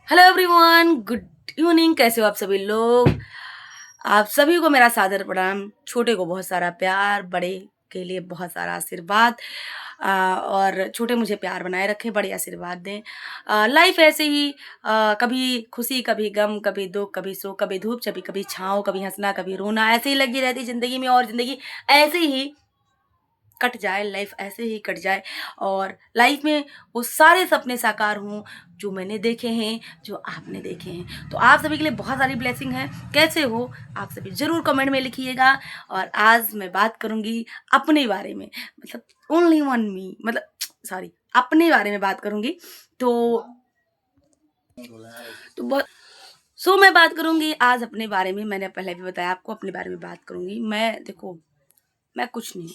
Hello everyone, good evening. कैसे हो आप सभी लोग? आप सभी को मेरा सादर प्रणाम। छोटे को बहुत सारा प्यार, बड़े के लिए बहुत सारा आशीर्वाद। और छोटे मुझे प्यार बनाए रखें, बड़े आशीर्वाद दें। लाइफ ऐसे ही कभी खुशी, कभी गम, कभी दुख, कभी सुख, कभी धूप, कभी कभी छाँव, कभी हंसना, कभी रोना, ऐसे ही लगी रहती ज़िंदगी में। और ज़िंदगी ऐसे ही कट जाए, लाइफ ऐसे ही कट जाए और लाइफ में वो सारे सपने साकार हों जो मैंने देखे हैं, जो आपने देखे हैं। तो आप सभी के लिए बहुत सारी ब्लेसिंग है। कैसे हो आप सभी ज़रूर कमेंट में लिखिएगा। और आज मैं बात करूँगी अपने बारे में, मतलब ओनली वन मी, मतलब सॉरी, अपने बारे में बात करूँगी। तो बहुत मैं बात करूँगी आज अपने बारे में। मैंने पहले भी बताया आपको, अपने बारे में बात करूँगी। मैं देखो, मैं कुछ नहीं,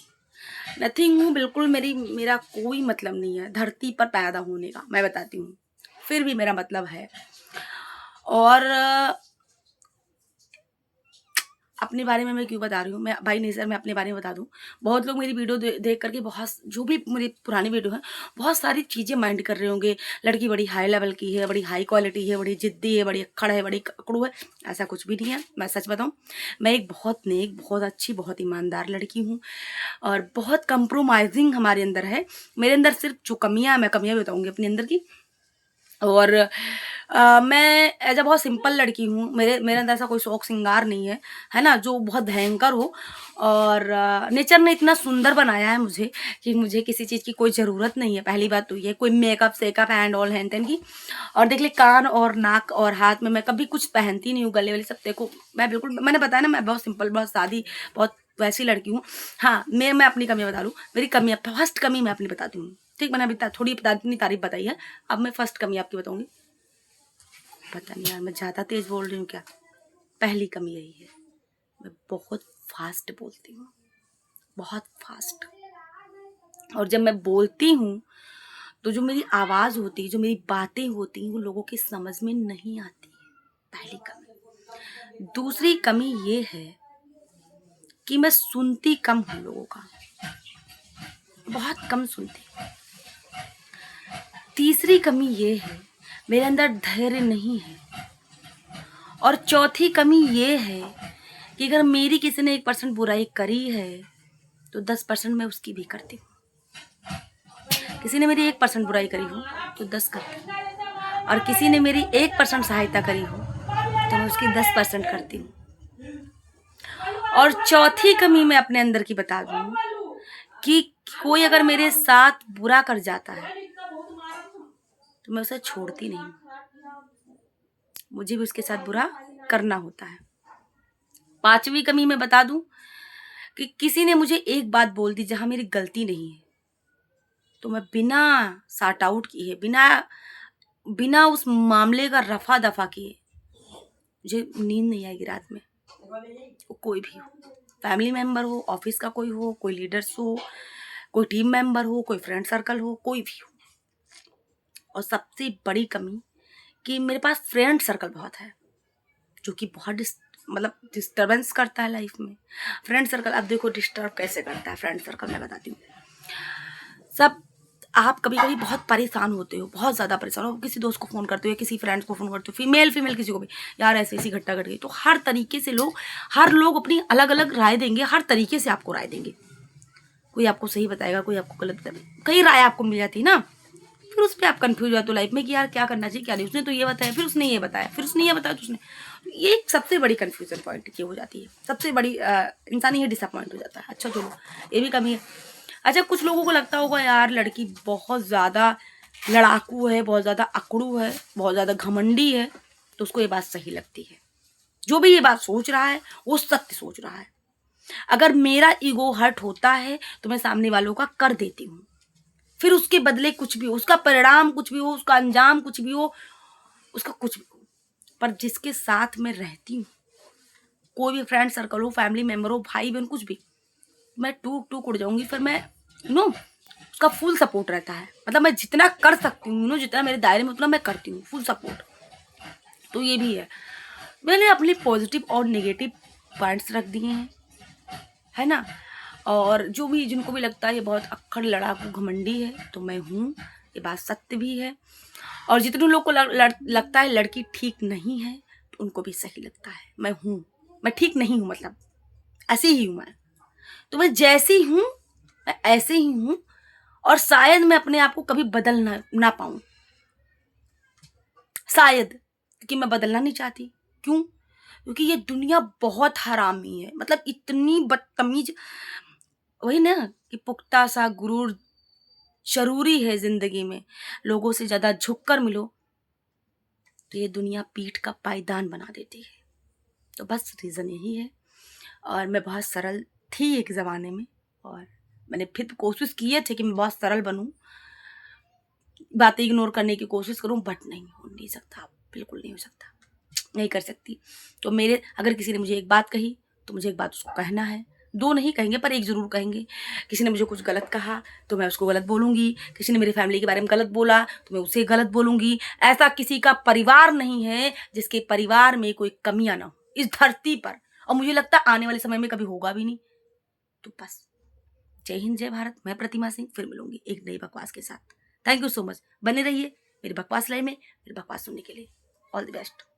नथिंग हूँ बिल्कुल। मेरा कोई मतलब नहीं है धरती पर पैदा होने का, मैं बताती हूँ। फिर भी मेरा मतलब है। और अपने बारे में मैं क्यों बता रही हूँ, मैं भाई नहीं सर, मैं अपने बारे में बता दूँ। बहुत लोग मेरी वीडियो देख करके, बहुत जो भी मेरी पुरानी वीडियो है, बहुत सारी चीज़ें माइंड कर रहे होंगे। लड़की बड़ी हाई लेवल की है, बड़ी हाई क्वालिटी है, बड़ी जिद्दी है, बड़ी अक्खड़ है, बड़ी अकड़ू है। ऐसा कुछ भी नहीं है। मैं सच बताऊँ, मैं एक बहुत नेक, बहुत अच्छी, बहुत ईमानदार लड़की हूँ। और बहुत कंप्रोमाइजिंग हमारे अंदर है। मेरे अंदर सिर्फ जो कमियां, मैं कमियां भी बताऊंगी अपने अंदर की। और मैं एज अ बहुत सिंपल लड़की हूँ। मेरे अंदर ऐसा कोई शौक श्रृंगार नहीं है, है ना, जो बहुत भयंकर हो। और नेचर ने इतना सुंदर बनाया है मुझे कि मुझे किसी चीज़ की कोई ज़रूरत नहीं है। पहली बात तो ये, कोई मेकअप सेकअप एंड ऑल हैंड तेन की। और देख ले, कान और नाक और हाथ में मैं कभी कुछ पहनती नहीं हूँ, गले वाले सब देखो। मैं बिल्कुल, मैंने बताया ना, मैं बहुत सिंपल, बहुत सादी, बहुत वैसी लड़की हूँ। हाँ, मैं अपनी कमी बता दूँ। मेरी कमी, फर्स्ट कमी मैं अपनी बताती हूँ, ठीक। मैंने अभी थोड़ी अपनी तारीफ बताई है, अब मैं फर्स्ट कमी आपकी बताऊंगी। पता नहीं यार, मैं ज़्यादा तेज बोल रही हूँ क्या? पहली कमी यही है, मैं बहुत फास्ट बोलती हूँ, बहुत फास्ट। और जब मैं बोलती हूँ तो जो मेरी आवाज़ होती है, जो मेरी बातें होती हैं, वो लोगों की समझ में नहीं आती है। पहली कमी। दूसरी कमी ये है कि मैं सुनती कम हूँ लोगों का, बहुत कम सुनती हूँ। तीसरी कमी ये है, मेरे अंदर धैर्य नहीं है। और चौथी कमी ये है कि अगर मेरी किसी ने 1% बुराई करी है तो 10% मैं उसकी भी करती हूँ। किसी ने मेरी 1% बुराई करी हो तो 10 करती हूँ। और किसी ने मेरी 1% सहायता करी हो तो मैं उसकी 10% करती हूँ। और चौथी कमी मैं अपने अंदर की बता दूँ कि कोई अगर मेरे साथ बुरा कर जाता है तो मैं उसे छोड़ती नहीं, मुझे भी उसके साथ बुरा करना होता है। पांचवी कमी मैं बता दूं कि किसी ने मुझे एक बात बोल दी जहां मेरी गलती नहीं है, तो मैं बिना सॉर्ट आउट किए, बिना बिना उस मामले का रफा दफा किए, मुझे नींद नहीं आएगी रात में। वो कोई भी हो, फैमिली मेंबर हो, ऑफिस का कोई हो, कोई लीडर्स हो, कोई टीम मेंबर हो, कोई फ्रेंड सर्कल हो, कोई भी हो। और सबसे बड़ी कमी कि मेरे पास फ्रेंड सर्कल बहुत है, जो कि बहुत मतलब डिस्टर्बेंस करता है लाइफ में। फ्रेंड सर्कल, अब देखो डिस्टर्ब कैसे करता है फ्रेंड सर्कल, मैं बताती हूँ। सब, आप कभी कभी बहुत परेशान होते हो, बहुत ज़्यादा परेशान हो, किसी दोस्त को फ़ोन करते हो या किसी फ्रेंड्स को फ़ोन करते हो, फीमेल किसी को भी, यार ऐसी ऐसी घटना घट गई। तो हर तरीके से हर लोग अपनी अलग अलग राय देंगे, हर तरीके से आपको राय देंगे। कोई आपको सही बताएगा, कोई आपको गलत बताएगा, कई राय आपको मिल जाती है ना। फिर उस पर आप कंफ्यूज हो तो लाइफ में कि यार क्या करना चाहिए क्या नहीं। उसने तो ये बताया, फिर उसने ये बताया, फिर उसने ये बताया, तो उसने, ये एक सबसे बड़ी कंफ्यूजन पॉइंट ये हो जाती है। सबसे बड़ी इंसान ये डिसअपॉइंट हो जाता है। अच्छा चलो, ये भी कमी है। अच्छा, कुछ लोगों को लगता होगा यार लड़की बहुत ज़्यादा लड़ाकू है, बहुत ज़्यादा अकड़ू है, बहुत ज़्यादा घमंडी है, तो उसको ये बात सही लगती है। जो भी ये बात सोच रहा है वो सत्य सोच रहा है। अगर मेरा ईगो हर्ट होता है तो मैं सामने वालों का कर देती हूँ, फिर उसके बदले कुछ भी हो, उसका परिणाम कुछ भी हो, उसका अंजाम कुछ भी हो, उसका कुछ भी हो, पर जिसके साथ मैं रहती हूँ, कोई भी फ्रेंड सर्कल हो, फैमिली मेंबर हो, भाई बहन, कुछ भी, मैं टूक टूक उड़ जाऊंगी। फिर मैं उसका फुल सपोर्ट रहता है। मतलब मैं जितना कर सकती हूँ, जितना मेरे दायरे में, उतना मैं करती हूँ, फुल सपोर्ट। तो ये भी है, मैंने अपने पॉजिटिव और नेगेटिव पॉइंट्स रख दिए हैं, है ना। और जो भी, जिनको भी लगता है ये बहुत अक्खड़ लड़ाकू घमंडी है, तो मैं हूँ, ये बात सत्य भी है। और जितने लोग को लगता है लड़की ठीक नहीं है, तो उनको भी सही लगता है। मैं ठीक नहीं हूँ, मतलब ऐसी ही हूँ मैं। तो मैं जैसी हूँ मैं ऐसे ही हूँ, और शायद मैं अपने आप को कभी बदल ना पाऊं, शायद, क्योंकि मैं बदलना नहीं चाहती। क्यों? क्योंकि ये दुनिया बहुत हरामी है, मतलब इतनी बदतमीज। वही ना कि पुख्ता सा गुरूर जरूरी है जिंदगी में। लोगों से ज्यादा झुककर मिलो तो ये दुनिया पीठ का पायदान बना देती है। तो बस रीजन यही है। और मैं बहुत सरल थी एक ज़माने में, और मैंने फिर कोशिश किए थे कि मैं बहुत सरल बनूं, बातें इग्नोर करने की कोशिश करूं, बट नहीं हो नहीं सकता, बिल्कुल नहीं हो सकता, नहीं कर सकती। तो मेरे अगर किसी ने मुझे एक बात कही तो मुझे एक बात उसको कहना है, दो नहीं कहेंगे पर एक ज़रूर कहेंगे। किसी ने मुझे कुछ गलत कहा तो मैं उसको गलत बोलूँगी, किसी ने मेरी फैमिली के बारे में गलत बोला तो मैं उसे गलत बोलूँगी। ऐसा किसी का परिवार नहीं है जिसके परिवार में कोई कमियां ना हो इस धरती पर, और मुझे लगता है आने वाले समय में कभी होगा भी नहीं। तो बस, जय हिंद, जय भारत। मैं प्रतिमा सिंह फिर मिलूंगी एक नई बकवास के साथ। थैंक यू सो मच, बने रहिए मेरी बकवास लाइन में, मेरी बकवास सुनने के लिए। All the best.